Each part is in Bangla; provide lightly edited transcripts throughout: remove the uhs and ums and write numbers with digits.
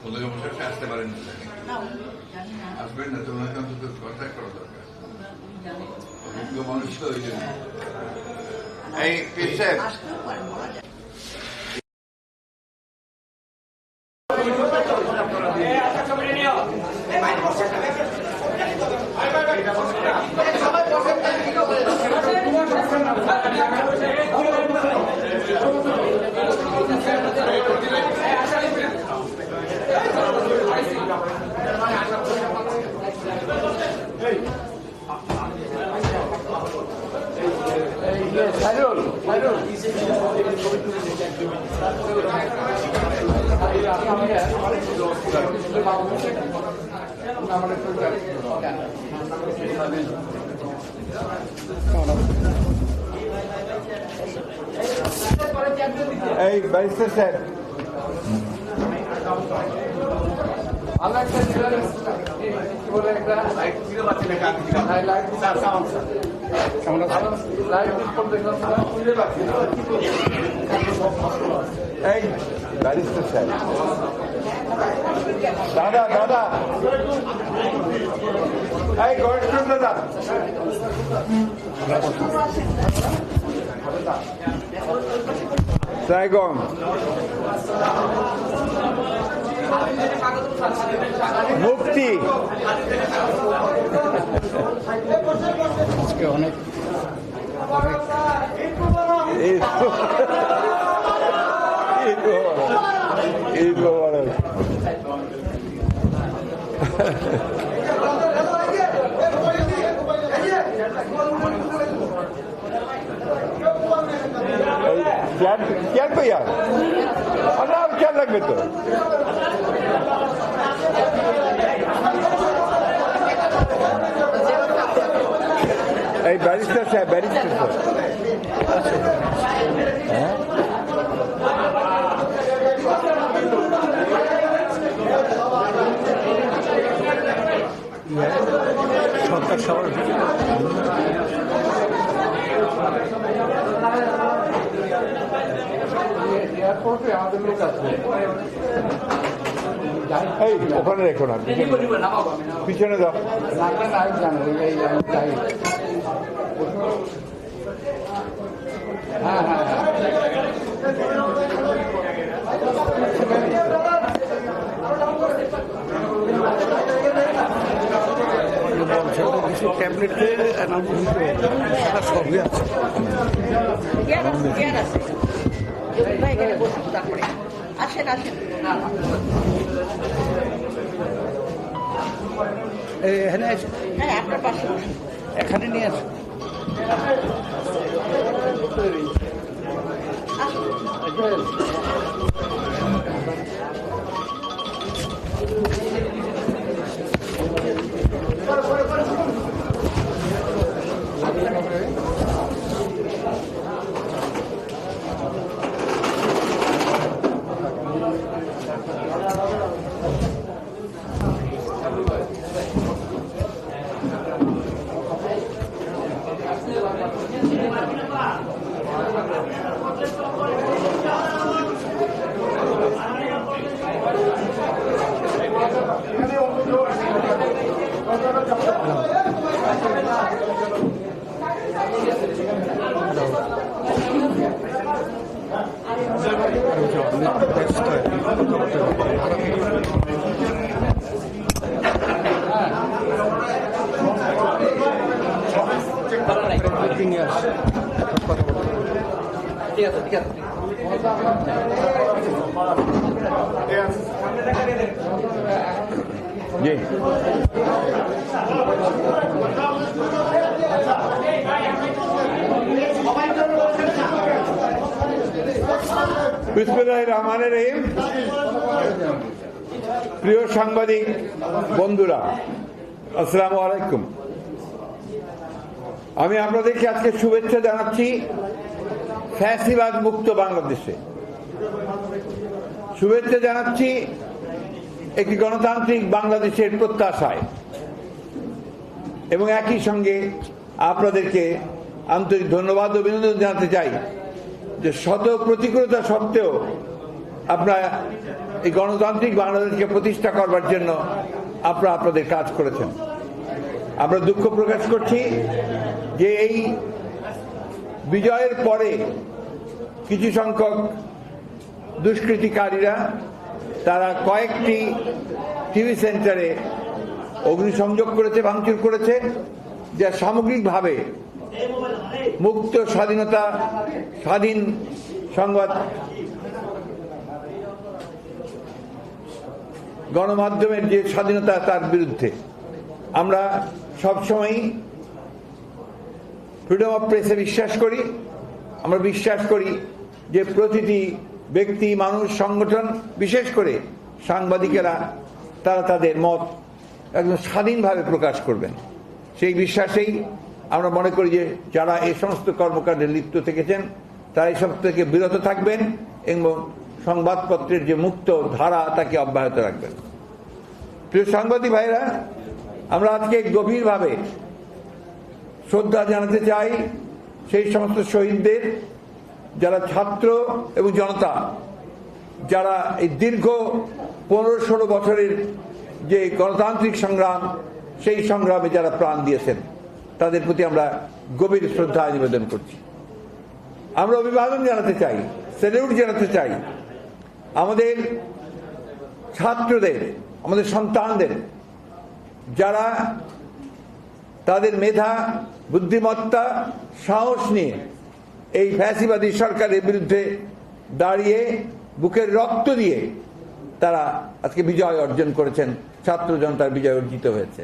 আসতে পারেন আসবেন না, তোমার অন্তত কন্ট্যাক্ট করা দরকার। মানুষ তো ওই জন্য এই এই ব্যারিস্টার স্যার এই ব্যারিস্টার স্যার দাদা দাদা এই গয়েশ্বর দাদা সাইগং মুক্তি আজকে অনেক ঈদ মোবারক। क्या भैया और क्या लगবে তো এই ব্যারিস্টার সাহেব ব্যারিস্টার হ্যাঁ সরকার সবার এয়ারপোর্টে আমাদের লোক আছে, এই ওখানে রেখো না, পিছনে দাও। হ্যাঁ হ্যাঁ কিছু ট্যাবলেটের সবই আছে। আসেন আসেন এখানে আছে, হ্যাঁ আপনার পাশে এখানে নিয়ে আসুন। বিসমিল্লাহির রহমানির রহিম। প্রিয় সাংবাদিক বন্ধুরা, আসসালামু আলাইকুম। আমি আপনাদেরকে আজকে শুভেচ্ছা জানাচ্ছি ফ্যাসিবাদ মুক্ত বাংলাদেশে। শুভেচ্ছা জানাচ্ছি একটি গণতান্ত্রিক বাংলাদেশের প্রত্যাশায়, এবং একই সঙ্গে আপনাদেরকে আন্তরিক ধন্যবাদ ও অভিনন্দন জানাতে চাই যে শত প্রতিকূলতা সত্ত্বেও আপনারা এই গণতান্ত্রিক বাংলাদেশকে প্রতিষ্ঠা করবার জন্য আপনারা আপনাদের কাজ করেছেন। আমরা দুঃখ প্রকাশ করছি যে এই বিজয়ের পরে কিছু সংখ্যক দুষ্কৃতিকারীরা তারা কয়েকটি টিভি সেন্টারে অগ্নিসংযোগ করেছে, ভাঙচুর করেছে, যা সামগ্রিকভাবে মুক্ত স্বাধীন সংবাদ গণমাধ্যমের যে স্বাধীনতা তার বিরুদ্ধে। আমরা সবসময়ই ফ্রিডম অফ প্রেসে বিশ্বাস করি। আমরা বিশ্বাস করি যে প্রতিটি ব্যক্তি, মানুষ, সংগঠন, বিশেষ করে সাংবাদিকেরা তারা তাদের মত একদম স্বাধীনভাবে প্রকাশ করবেন। সেই বিশ্বাসেই আমরা মনে করি যে যারা এই সমস্ত কর্মকাণ্ডে লিপ্ত থেকেছেন তারা এইসব থেকে বিরত থাকবেন এবং সংবাদপত্রের যে মুক্ত ধারা তাকে অব্যাহত রাখবেন। প্রিয় সাংবাদিক ভাইরা, আমরা আজকে গভীরভাবে শ্রদ্ধা জানাতে চাই সেই সমস্ত শহীদদের, যারা ছাত্র এবং জনতা, যারা এই দীর্ঘ 15-16 বছরের যে গণতান্ত্রিক সংগ্রাম, সেই সংগ্রামে যারা প্রাণ দিয়েছেন, তাদের প্রতি আমরা গভীর শ্রদ্ধা নিবেদন করছি। আমরা অভিবাদন জানাতে চাই, স্যালিউট জানাতে চাই আমাদের ছাত্রদের, আমাদের সন্তানদের, যারা তাদের মেধা, বুদ্ধিমত্তা, সাহস নিয়ে এই ফ্যাসিবাদী সরকারের বিরুদ্ধে দাঁড়িয়ে বুকের রক্ত দিয়ে তারা আজকে বিজয় অর্জন করেছেন, ছাত্র জনতার বিজয় অর্জিত হয়েছে।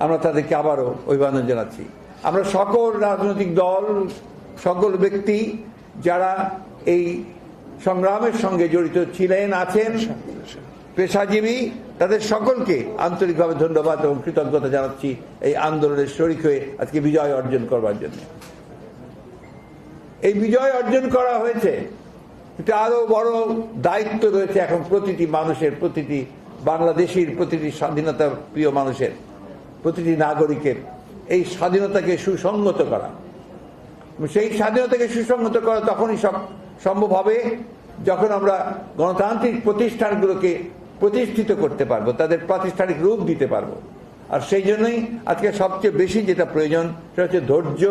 আমরা তাদেরকে আবারও অভিবাদন জানাচ্ছি। আমরা সকল রাজনৈতিক দল, সকল ব্যক্তি যারা এই সংগ্রামের সঙ্গে জড়িত ছিলেন, আছেন, পেশাজীবী, তাদের সকলকে আন্তরিকভাবে ধন্যবাদ এবং কৃতজ্ঞতা জানাচ্ছি এই আন্দোলনের শরিক হয়ে আজকে বিজয় অর্জন করবার জন্য। এই বিজয় অর্জন করা হয়েছে, এটা আরো বড় দায়িত্ব রয়েছে এখন প্রতিটি মানুষের, প্রতিটি বাংলাদেশির, প্রতিটি স্বাধীনতা প্রিয় মানুষের, প্রতিটি নাগরিকের এই স্বাধীনতাকে সুসংহত করা। সেই স্বাধীনতাকে সুসংহত করা তখনই সম্ভব হবে যখন আমরা গণতান্ত্রিক প্রতিষ্ঠানগুলোকে প্রতিষ্ঠিত করতে পারবো, তাদের প্রাতিষ্ঠানিক রূপ দিতে পারবো। আর সেই জন্যই আজকে সবচেয়ে বেশি যেটা প্রয়োজন সেটা হচ্ছে ধৈর্য,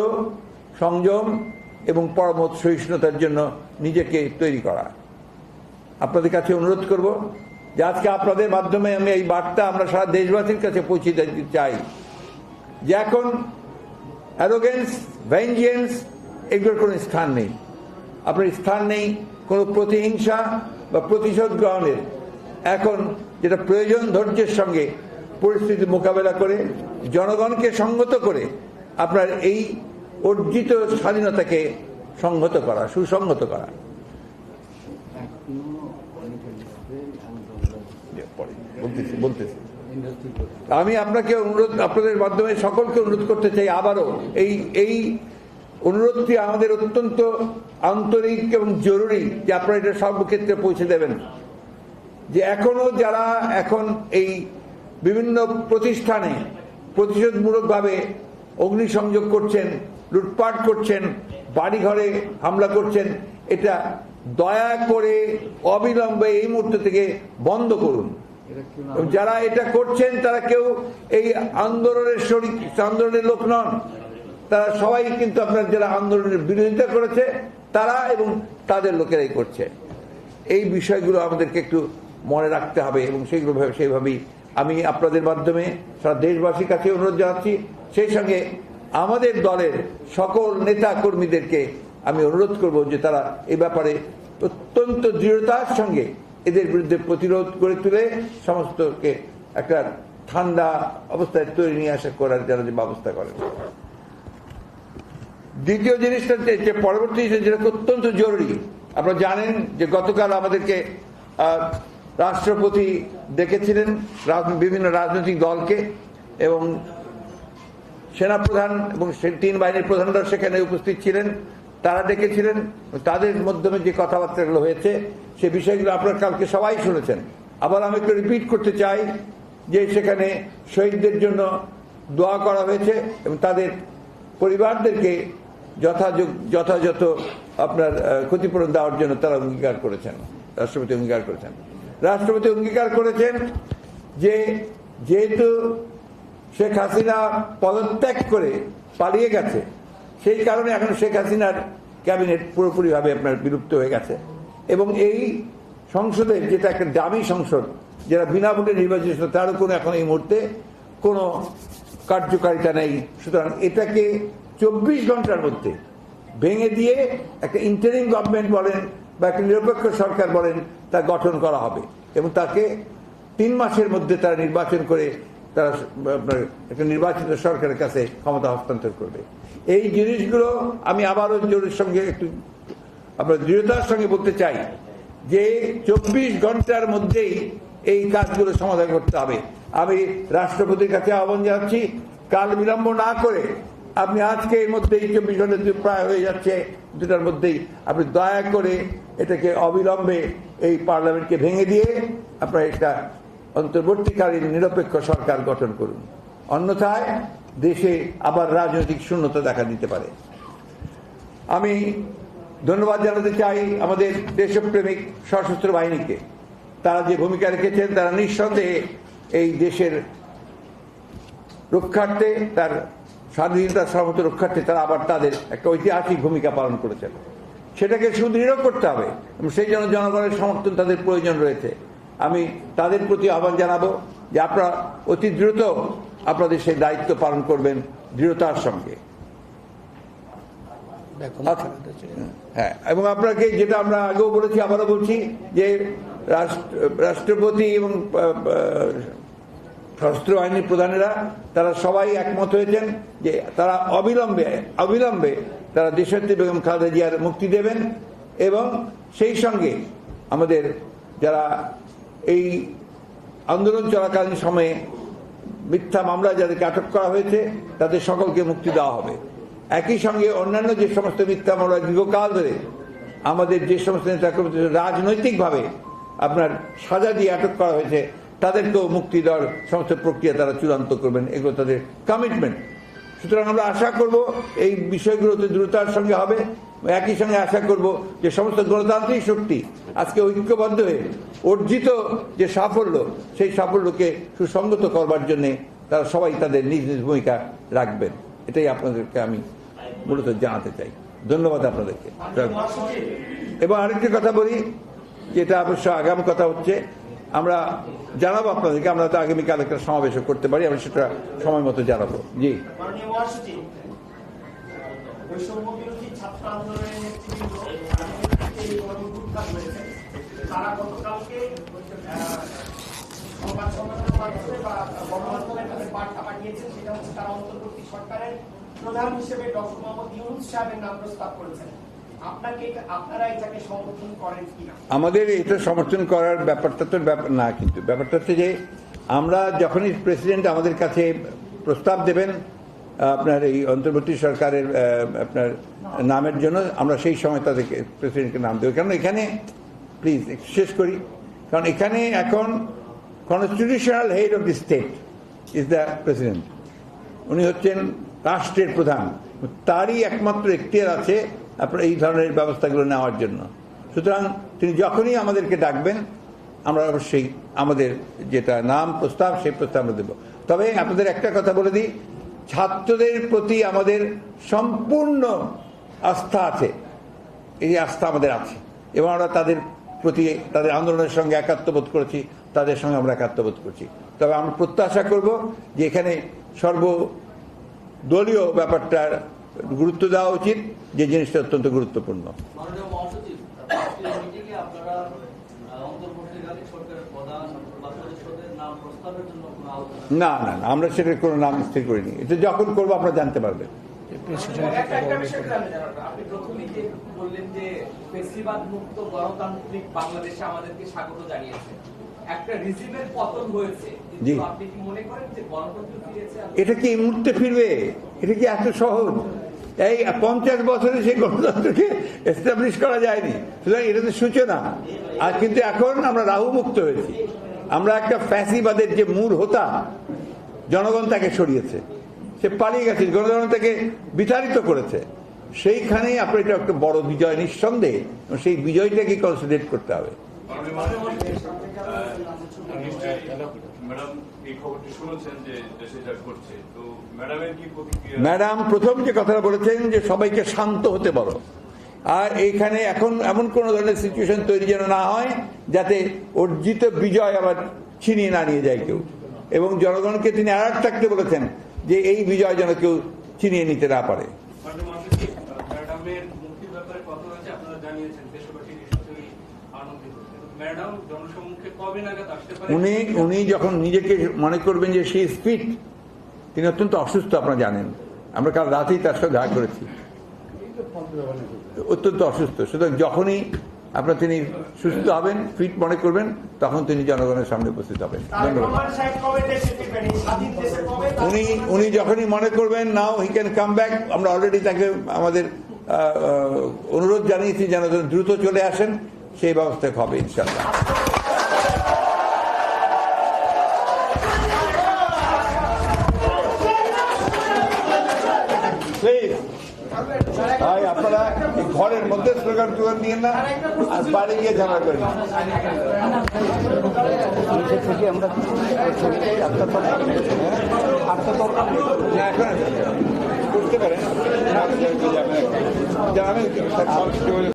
সংযম এবং পরমত সহিষ্ণুতার জন্য নিজেকে তৈরি করা। আপনাদের কাছে অনুরোধ করব যে আজকে আপনাদের মাধ্যমে আমি এই বার্তা আমরা সারা দেশবাসীর কাছে পৌঁছে দিতে চাই যে এখন অ্যারোগেন্স, ভেঞ্জেন্স এগুলোর কোনো স্থান নেই। আপনার স্থান নেই কোনো প্রতিহিংসা বা প্রতিশোধ গ্রহণের। এখন যেটা প্রয়োজন, ধৈর্যের সঙ্গে পরিস্থিতি মোকাবেলা করে জনগণকে সংহত করে আপনার এই অর্জিত স্বাধীনতাকে সংহত করা, সুসংহত করা। বলতেছি আমি আপনাকে অনুরোধ, আপনাদের মাধ্যমে সকলকে অনুরোধ করতে চাই আবারও এই অনুরোধটি আমাদের অত্যন্ত আন্তরিক এবং জরুরি যে আপনারা এটা সর্বক্ষেত্রে পৌঁছে দেবেন যে এখনো যারা এখন এই বিভিন্ন প্রতিষ্ঠানে প্রতিশোধমূলকভাবে অগ্নিসংযোগ করছেন, লুটপাট করছেন, বাড়িঘরে হামলা করছেন, এটা দয়া করে অবিলম্বে এই মুহূর্ত থেকে বন্ধ করুন। যারা এটা করছেন তারা কেউ এই আন্দোলনের লোক নন, তারা সবাই কিন্তু আপনার যারা আন্দোলনের বিরোধিতা করেছে তারা এবং তাদের লোকেরাই করছে। এই বিষয়গুলো আমাদেরকে একটু মনে রাখতে হবে এবং সেইভাবেই আমি আপনাদের মাধ্যমে সারা দেশবাসীর কাছে অনুরোধ জানাচ্ছি। সেই সঙ্গে আমাদের দলের সকল নেতা কর্মীদেরকে আমি অনুরোধ করব যে তারা এই ব্যাপারে অত্যন্ত দৃঢ়তার সঙ্গে এদের বিরুদ্ধে প্রতিরোধ করে তুলে সমস্তকে একটা ঠান্ডা অবস্থায় তৈরি নিয়ে আসা করার যারা যে ব্যবস্থা করেন। দ্বিতীয় জিনিসটা যে পরবর্তী যেটা অত্যন্ত জরুরি, আপনারা জানেন যে গতকাল আমাদেরকে রাষ্ট্রপতি ডেকেছিলেন বিভিন্ন রাজনৈতিক দলকে এবং সেনাপ্রধান এবং 3 বাহিনীর প্রধানরা সেখানে উপস্থিত ছিলেন। তারা ডেকেছিলেন, তাদের মাধ্যমে যে কথাবার্তাগুলো হয়েছে সে বিষয়গুলো আপনারা কালকে সবাই শুনেছেন। আবার আমি একটু রিপিট করতে চাই যে সেখানে শহীদদের জন্য দোয়া করা হয়েছে এবং তাদের পরিবারদেরকে যথাযথ আপনার ক্ষতিপূরণ দেওয়ার জন্য তারা অঙ্গীকার করেছেন, রাষ্ট্রপতি অঙ্গীকার করেছেন। রাষ্ট্রপতি অঙ্গীকার করেছেন যে যেহেতু শেখ হাসিনা পদত্যাগ করে পালিয়ে গেছে, সেই কারণে এখন শেখ হাসিনার ক্যাবিনেট পুরোপুরিভাবে আপনার বিলুপ্ত হয়ে গেছে এবং এই সংসদের যেটা একটা দামি সংসদ, যারা বিনা ভোটে নির্বাচিত, তারও কোনো এখন এই মুহূর্তে কোনো কার্যকারিতা নেই। সুতরাং এটাকে 24 ঘন্টার মধ্যে ভেঙে দিয়ে একটা ইন্টারিম গভর্নমেন্ট বলেন বা একটা নিরপেক্ষ সরকার বলেন তা গঠন করা হবে এবং তাকে 3 মাসের মধ্যে তারা নির্বাচন করে তারা আপনার একটা নির্বাচিত সরকারের কাছে ক্ষমতা হস্তান্তর করবে। এই জিনিসগুলো আমি আবারও জোরের সঙ্গে একটু আপনার দৃঢ়তার সঙ্গে বলতে চাই যে 24 ঘন্টার মধ্যেই এই কাজগুলো সমাধান করতে হবে। আমি রাষ্ট্রপতির কাছে আহ্বান জানাচ্ছি, কাল বিলম্ব না করে আপনি আজকে এর মধ্যেই 24 ঘন্টা প্রায় হয়ে যাচ্ছে, 2টার মধ্যেই আপনি দয়া করে এটাকে অবিলম্বে এই পার্লামেন্টকে ভেঙে দিয়ে আপনার একটা অন্তর্বর্তীকালীন নিরপেক্ষ সরকার গঠন করুন, অন্যথায় দেশে আবার রাজনৈতিক শূন্যতা দেখা দিতে পারে। আমি ধন্যবাদ জানাতে চাই আমাদের দেশপ্রেমিক সশস্ত্র বাহিনীকে। তারা যে ভূমিকা রেখেছেন, তারা নিঃসন্দেহে এই দেশের রক্ষার্থে, তার স্বাধীনতা সার্বভৌমত্ব রক্ষার্থে তারা আবার তাদের একটা ঐতিহাসিক ভূমিকা পালন করেছেন। সেটাকে সুদৃঢ় করতে হবে এবং সেই জন্য জনগণের সমর্থন তাদের প্রয়োজন রয়েছে। আমি তাদের প্রতি আহ্বান জানাবো যে আপনারা অতি দ্রুত আপনাদের সেই দায়িত্ব পালন করবেন দৃঢ়তার সঙ্গে। হ্যাঁ, এবং আপনাকে যেটা আমরা আগেও বলেছি আবারও বলছি যে রাষ্ট্রপতি এবং সশস্ত্র বাহিনীর প্রধানেরা তারা সবাই একমত হয়েছেন যে তারা অবিলম্বে তারা দেশনেত্রী বেগম খালেদা জিয়ার মুক্তি দেবেন এবং সেই সঙ্গে আমাদের যারা এই আন্দোলন চলাকালীন সময়ে মিথ্যা মামলায় যাদেরকে আটক করা হয়েছে তাদের সকলকে মুক্তি দেওয়া হবে। একই সঙ্গে অন্যান্য যে সমস্ত মিথ্যা মামলা দীর্ঘকাল ধরে আমাদের যে সমস্ত নেতাকে রাজনৈতিকভাবে আপনার সাজা দিয়ে আটক করা হয়েছে তাদেরকেও মুক্তি দেওয়ার সমস্ত প্রক্রিয়া তারা চূড়ান্ত করবেন, এগুলো তাদের কমিটমেন্ট। সুতরাং আমরা আশা করব এই বিষয়গুলোতে দ্রুততার সঙ্গে হবে। একই সঙ্গে আশা করব যে সমস্ত গণতান্ত্রিক শক্তি আজকে ঐক্যবদ্ধ হয়ে অর্জিত যে সাফল্য, সেই সাফল্যকে সুসংগত করবার জন্যে তারা সবাই তাদের নিজ নিজ ভূমিকা রাখবেন। এটাই আপনাদেরকে আমি মূলত জানাতে চাই। ধন্যবাদ আপনাদেরকে। এবং আরেকটি কথা বলি, যেটা অবশ্য আগাম কথা হচ্ছে, আমরা জানাবো আপনাদেরকে, আমরা তো আগামীকাল একটা সমাবেশও করতে পারি, আমরা সেটা সময় মতো জানাবো। জি, প্রধান হিসেবে ডক্টর মোহাম্মদ ইউনূস সাহেবের নাম প্রস্তাব করেছেন। আপনারা এটাকে সমর্থন করেন কিনা? আমাদের এটা সমর্থন করার ব্যাপারটা তো না, কিন্তু ব্যাপারটা হচ্ছে যে আমরা যখনই প্রেসিডেন্ট আমাদের কাছে প্রস্তাব দেবেন আপনার এই অন্তর্বর্তী সরকারের আপনার নামের জন্য, আমরা সেই সময় তাদেরকে প্রেসিডেন্টকে নাম দেবো। কারণ এখানে প্লিজ শেষ করি, কারণ এখানে এখন constitutional head of the state is the president. উনি হচ্ছেন রাষ্ট্রের প্রধান, তারই একমাত্র এখতিয়ার আছে আপনার এই ধরনের ব্যবস্থাগুলো নেওয়ার জন্য। সুতরাং তিনি যখনই আমাদেরকে ডাকবেন আমরা অবশ্যই আমাদের যেটা নাম প্রস্তাব সেই প্রস্তাব আমরা দেব। তবে আপনাদের একটা কথা বলে দিই, ছাত্রদের প্রতি আমাদের সম্পূর্ণ আস্থা আছে, এই আস্থা আমাদের আছে এবং আমরা তাদের প্রতি তাদের আন্দোলনের সঙ্গে একাত্মবোধ করেছি, তাদের সঙ্গে আমরা একাত্মবোধ করছি। তবে আমরা প্রত্যাশা করব যে এখানে সর্বদলীয় ব্যাপারটার গুরুত্ব দেওয়া উচিত, যে জিনিসটা অত্যন্ত গুরুত্বপূর্ণ। না না না, আমরা সেটার কোনো নাম স্থির করিনি, এটা যখন করবো আপনারা জানতে পারবেন। আপনি প্রথমেই যে বললেন যে ফ্যাসিবাদ মুক্ত গণতান্ত্রিক বাংলাদেশে আমাদেরকে স্বাগত জানিয়েছে, একটা রিজিমের পতন হয়েছে, কিন্তু আপনি কি মনে করেন যে গণতন্ত্র ফিরেছে? এটা কি এই মুহূর্তে ফিরবে? এটা কি এত সহজ? এই 50 বছরে সেই গণতন্ত্রকে এস্টাবলিশ করা যায়নি। সুতরাং এটা তো সূচনা। আর কিন্তু এখন আমরা রাহু মুক্ত হয়েছি। আমরা একটা ফ্যাসিবাদের যে মূল হোতা, জনগণ তাকে সরিয়েছে, সে পালিয়ে গেছে, জনগণ তাকে বিতাড়িত করেছে। সেইখানেই আপনার এটা একটা বড় বিজয় নিঃসন্দেহে, সেই বিজয়টাকে কনসিডার করতে হবে। ম্যাডাম এই খবরটি শুনেছেন যে দেশে যা ঘটছে, তো ম্যাডামের কি প্রতিক্রিয়া? ম্যাডাম প্রথম যে কথাটা বলেছেন যে সবাইকে শান্ত হতে বলো, আর এইখানে এখন এমন কোন ধরনের সিচুয়েশন তৈরি যেন না হয় যাতে অর্জিত বিজয় আবার ছিনিয়ে না নিয়ে যায় কেউ, এবং জনগণকে তিনি আর থাকতে বলেছেন যে এই বিজয় যেন কেউ ছিনিয়ে নিতে না পারে। ম্যাডামের মুক্তির ব্যাপারে কথা হয়েছে, আপনারা জানিয়েছেন দেশবাসী নিশ্চয়ই আনন্দিত, কিন্তু ম্যাডাম জনসম্মুখে কবে নাগাদ আসতে পারে? উনি যখন নিজেকে মনে করবেন যে সে ফিট, তিনি অত্যন্ত অসুস্থ, আপনারা জানেন, আমরা কাল রাতেই তার সাথে দেখা করেছি, অত্যন্ত অসুস্থ। সুতরাং যখনই তিনি সুস্থ হবেন, ফিট মনে করবেন, তখন তিনি জনগণের সামনে উপস্থিত হবেন। ধন্যবাদ। উনি যখনই মনে করবেন নাও হি ক্যান কাম ব্যাক, আমরা অলরেডি তাকে আমাদের অনুরোধ জানিয়েছি যেন দ্রুত চলে আসেন, সেই ব্যবস্থা হবে ইনশাআল্লাহ। ভাই আপনারা ঘরের মধ্যে স্লোগান টোগান দিয়ে না, আর বাইরে গিয়ে ঝামেলা করেন। থেকে আমরা এখন করতে পারেন,